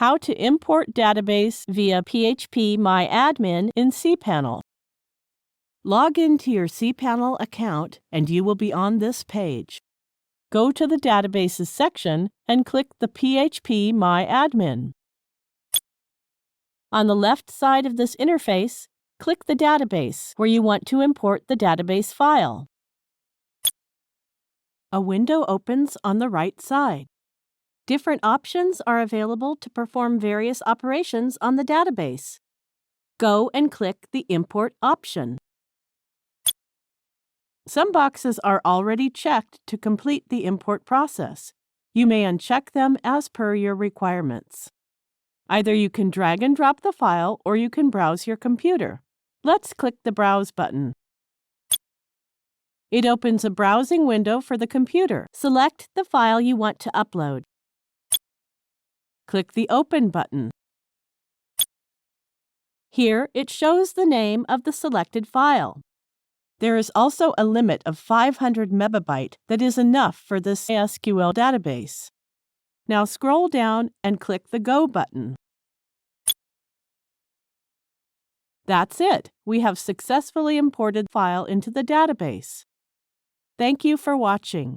How to import database via phpMyAdmin in cPanel. Log into your cPanel account and you will be on this page. Go to the Databases section and click the phpMyAdmin. On the left side of this interface, click the database where you want to import the database file. A window opens on the right side. Different options are available to perform various operations on the database. Go and click the Import option. Some boxes are already checked to complete the import process. You may uncheck them as per your requirements. Either you can drag and drop the file or you can browse your computer. Let's click the Browse button. It opens a browsing window for the computer. Select the file you want to upload. Click the Open button. Here, it shows the name of the selected file. There is also a limit of 500 megabyte that is enough for this SQL database. Now scroll down and click the Go button. That's it. We have successfully imported the file into the database. Thank you for watching.